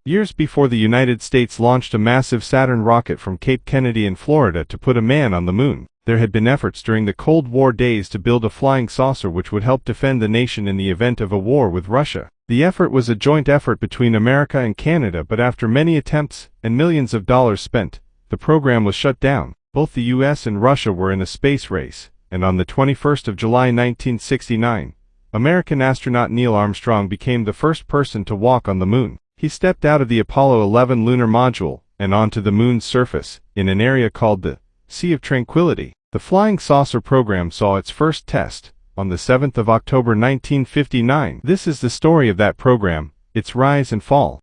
Years before the United States launched a massive Saturn rocket from Cape Kennedy in Florida to put a man on the moon, there had been efforts during the Cold War days to build a flying saucer which would help defend the nation in the event of a war with Russia. The effort was a joint effort between America and Canada, but after many attempts and millions of dollars spent, the program was shut down. Both the US and Russia were in a space race, and on the 21st of July 1969, American astronaut Neil Armstrong became the first person to walk on the moon. He stepped out of the Apollo 11 lunar module and onto the moon's surface in an area called the Sea of Tranquility. The flying saucer program saw its first test on the 7th of October 1959. This is the story of that program, its rise and fall.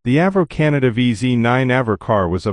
The Avro Canada VZ-9 Avro car was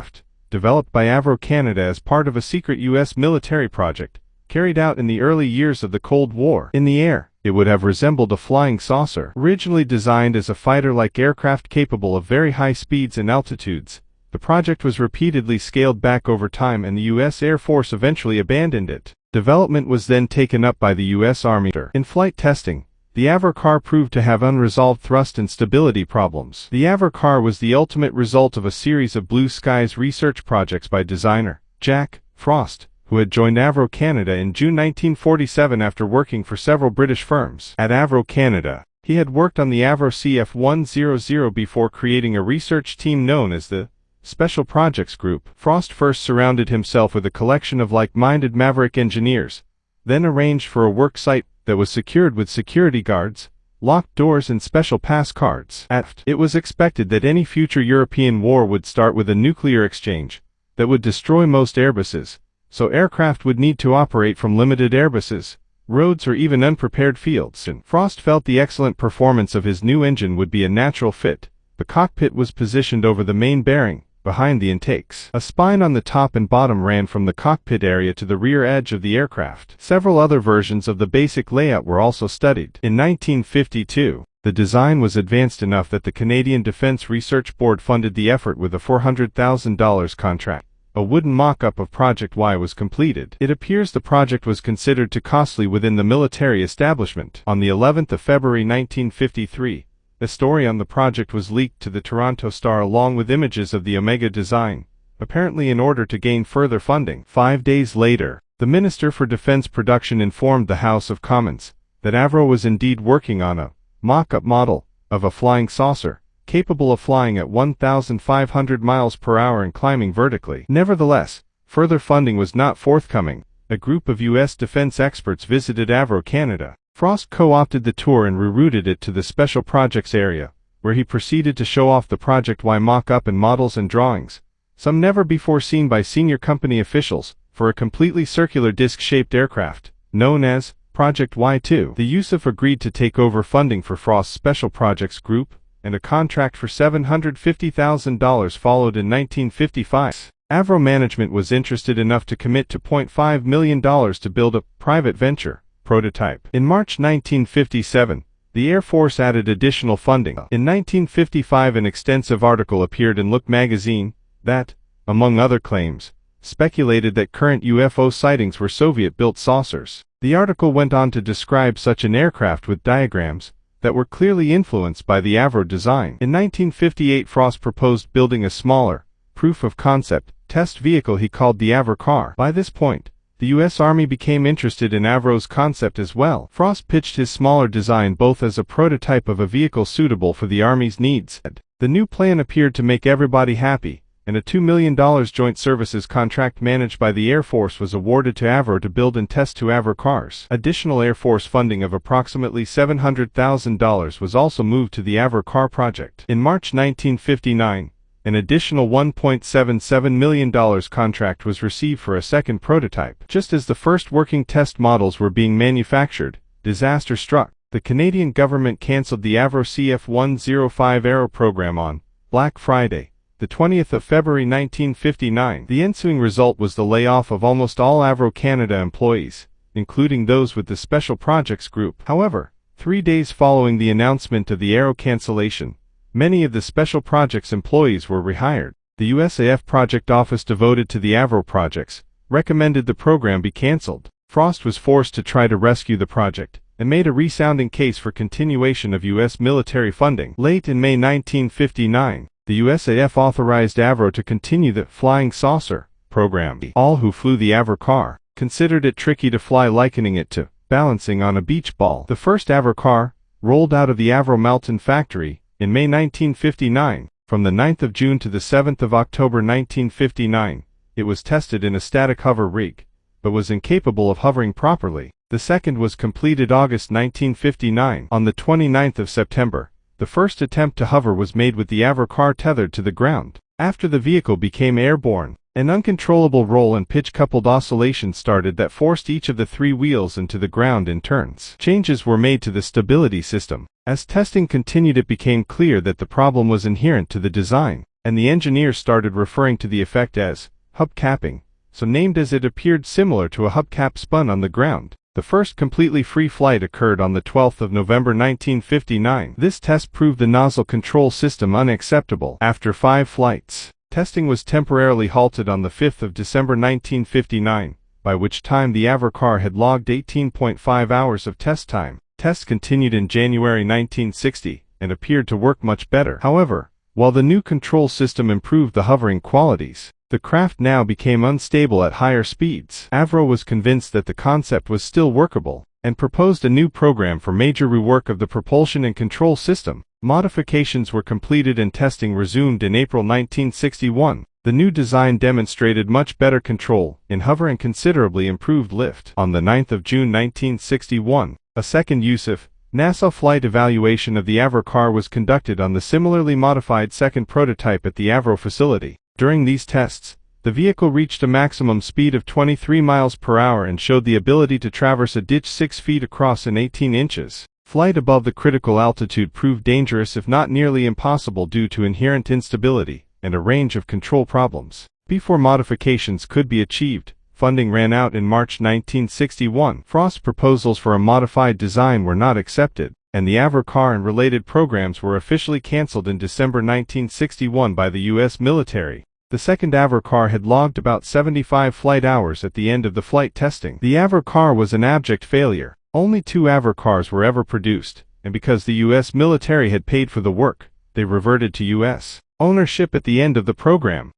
developed by Avro Canada as part of a secret U.S. military project, carried out in the early years of the Cold War. In the air, it would have resembled a flying saucer. Originally designed as a fighter-like aircraft capable of very high speeds and altitudes, the project was repeatedly scaled back over time and the U.S. Air Force eventually abandoned it. Development was then taken up by the U.S. Army. In flight testing, the Avro car proved to have unresolved thrust and stability problems. The Avro car was the ultimate result of a series of blue skies research projects by designer Jack Frost, who had joined Avro Canada in June 1947 after working for several British firms. At Avro Canada, he had worked on the Avro CF-100 before creating a research team known as the Special Projects Group. Frost first surrounded himself with a collection of like-minded maverick engineers, then arranged for a work site that was secured with security guards, locked doors and special pass cards. It was expected that any future European war would start with a nuclear exchange that would destroy most airbases, so aircraft would need to operate from limited airbases, roads or even unprepared fields. And Frost felt the excellent performance of his new engine would be a natural fit. The cockpit was positioned over the main bearing, behind the intakes. A spine on the top and bottom ran from the cockpit area to the rear edge of the aircraft. Several other versions of the basic layout were also studied. In 1952, the design was advanced enough that the Canadian Defence Research Board funded the effort with a $400,000 contract. A wooden mock-up of Project Y was completed. It appears the project was considered too costly within the military establishment. On the 11th of February 1953, a story on the project was leaked to the Toronto Star along with images of the Omega design, apparently in order to gain further funding. 5 days later, the Minister for Defense Production informed the House of Commons that Avro was indeed working on a mock-up model of a flying saucer, capable of flying at 1,500 miles per hour and climbing vertically. Nevertheless, further funding was not forthcoming. A group of U.S. defense experts visited Avro Canada. Frost co-opted the tour and rerouted it to the Special Projects area, where he proceeded to show off the Project Y mock-up and models and drawings, some never before seen by senior company officials, for a completely circular disc-shaped aircraft, known as Project Y2. The Yusuf agreed to take over funding for Frost's Special Projects Group, and a contract for $750,000 followed in 1955. Avro management was interested enough to commit to $0.5 million to build a private venture prototype. In March 1957, the Air Force added additional funding. In 1955, an extensive article appeared in Look magazine that, among other claims, speculated that current UFO sightings were Soviet-built saucers. The article went on to describe such an aircraft with diagrams that were clearly influenced by the Avro design. In 1958, Frost proposed building a smaller, proof-of-concept, test vehicle he called the Avro car. By this point, the U.S. Army became interested in Avro's concept as well. Frost pitched his smaller design both as a prototype of a vehicle suitable for the Army's needs. The new plan appeared to make everybody happy, and a $2 million joint services contract managed by the Air Force was awarded to Avro to build and test two Avro cars. Additional Air Force funding of approximately $700,000 was also moved to the Avro car project. In March 1959, an additional $1.77 million contract was received for a second prototype. Just as the first working test models were being manufactured, disaster struck. The Canadian government cancelled the Avro CF-105 Aero program on Black Friday, the 20th of February 1959. The ensuing result was the layoff of almost all Avro Canada employees, including those with the Special Projects Group. However, 3 days following the announcement of the Aero cancellation, many of the Special Projects employees were rehired. The USAF project office devoted to the Avro projects recommended the program be cancelled. Frost was forced to try to rescue the project and made a resounding case for continuation of U.S. military funding. Late in May 1959, the USAF authorized Avro to continue the Flying Saucer program. All who flew the Avro car considered it tricky to fly, likening it to balancing on a beach ball. The first Avro car rolled out of the Avro Melton factory in May 1959. From the 9th of June to the 7th of October 1959, it was tested in a static hover rig, but was incapable of hovering properly. The second was completed August 1959. On the 29th of September, the first attempt to hover was made with the Avro car tethered to the ground. After the vehicle became airborne, an uncontrollable roll and pitch-coupled oscillation started that forced each of the 3 wheels into the ground in turns. Changes were made to the stability system. As testing continued, it became clear that the problem was inherent to the design, and the engineers started referring to the effect as hubcapping, so named as it appeared similar to a hubcap spun on the ground. The first completely free flight occurred on the 12th of November 1959. This test proved the nozzle control system unacceptable. After 5 flights, testing was temporarily halted on the 5th of December 1959, by which time the Avro car had logged 18.5 hours of test time. Tests continued in January 1960 and appeared to work much better. However, while the new control system improved the hovering qualities, the craft now became unstable at higher speeds. Avro was convinced that the concept was still workable, and proposed a new program for major rework of the propulsion and control system. Modifications were completed and testing resumed in April 1961. The new design demonstrated much better control in hover and considerably improved lift. On the 9th of June 1961, a second USAF NASA flight evaluation of the Avro car was conducted on the similarly modified second prototype at the Avro facility. During these tests, the vehicle reached a maximum speed of 23 miles per hour and showed the ability to traverse a ditch 6 feet across and 18 inches. Flight above the critical altitude proved dangerous, if not nearly impossible, due to inherent instability and a range of control problems. Before modifications could be achieved, funding ran out in March 1961. Frost's proposals for a modified design were not accepted, and the Avro car and related programs were officially cancelled in December 1961 by the U.S. military. The second Avro car had logged about 75 flight hours at the end of the flight testing. The Avro car was an abject failure. Only 2 Avro cars were ever produced, and because the U.S. military had paid for the work, they reverted to U.S. ownership at the end of the program.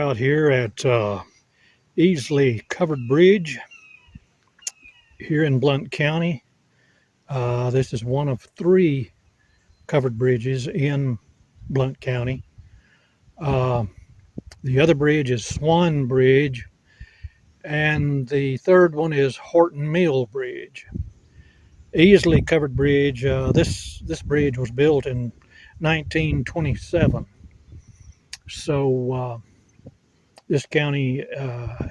out here at Easley Covered Bridge here in Blount County. This is one of 3 covered bridges in Blount County. The other bridge is Swan Bridge, and the third one is Horton Mill Bridge. Easley Covered Bridge. This bridge was built in 1927. So this county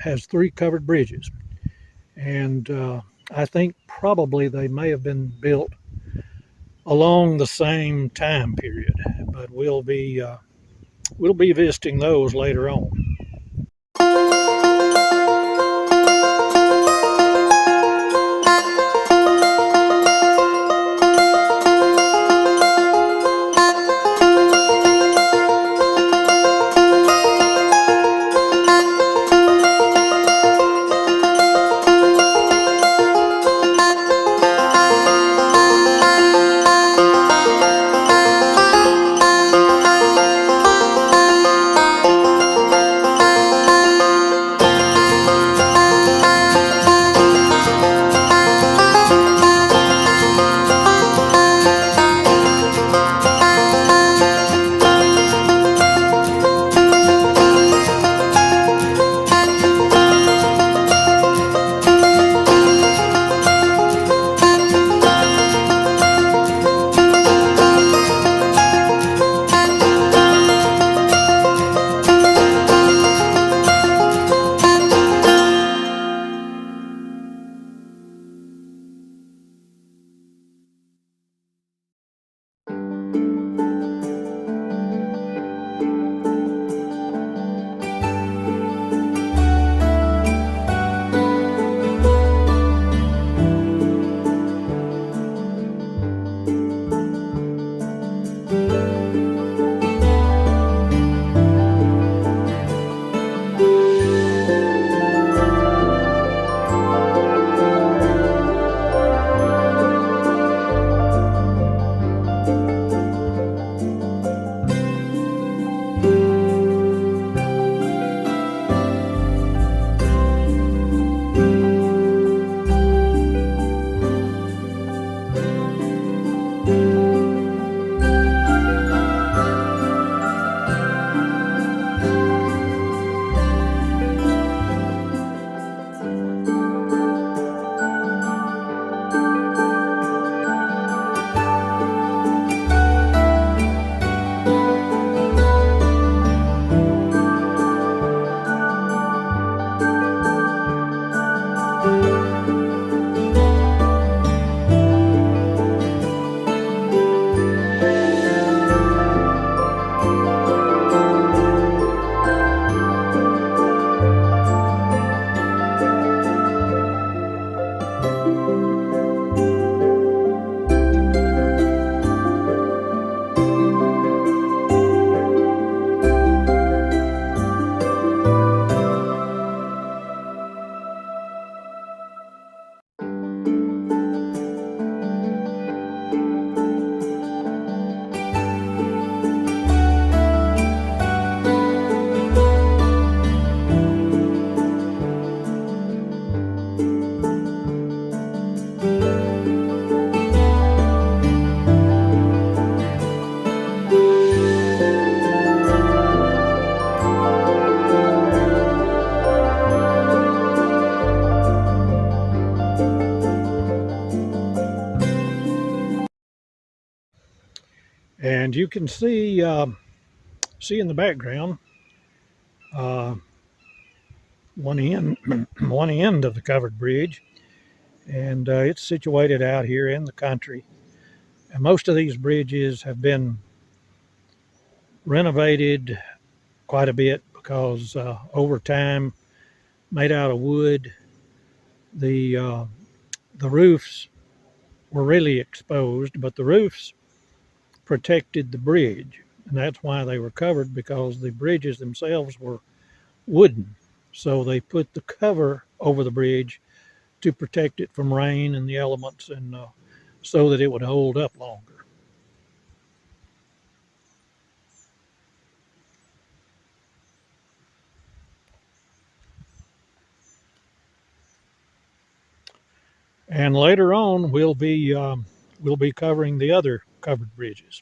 has 3 covered bridges, and I think probably they may have been built along the same time period, but we'll be visiting those later on. And you can see in the background one end of the covered bridge, and it's situated out here in the country. And most of these bridges have been renovated quite a bit because over time, made out of wood, the roofs were really exposed, but the roofs protected the bridge, and that's why they were covered, because the bridges themselves were wooden. So they put the cover over the bridge to protect it from rain and the elements, and so that it would hold up longer. And later on, we'll be covering the other covered bridges.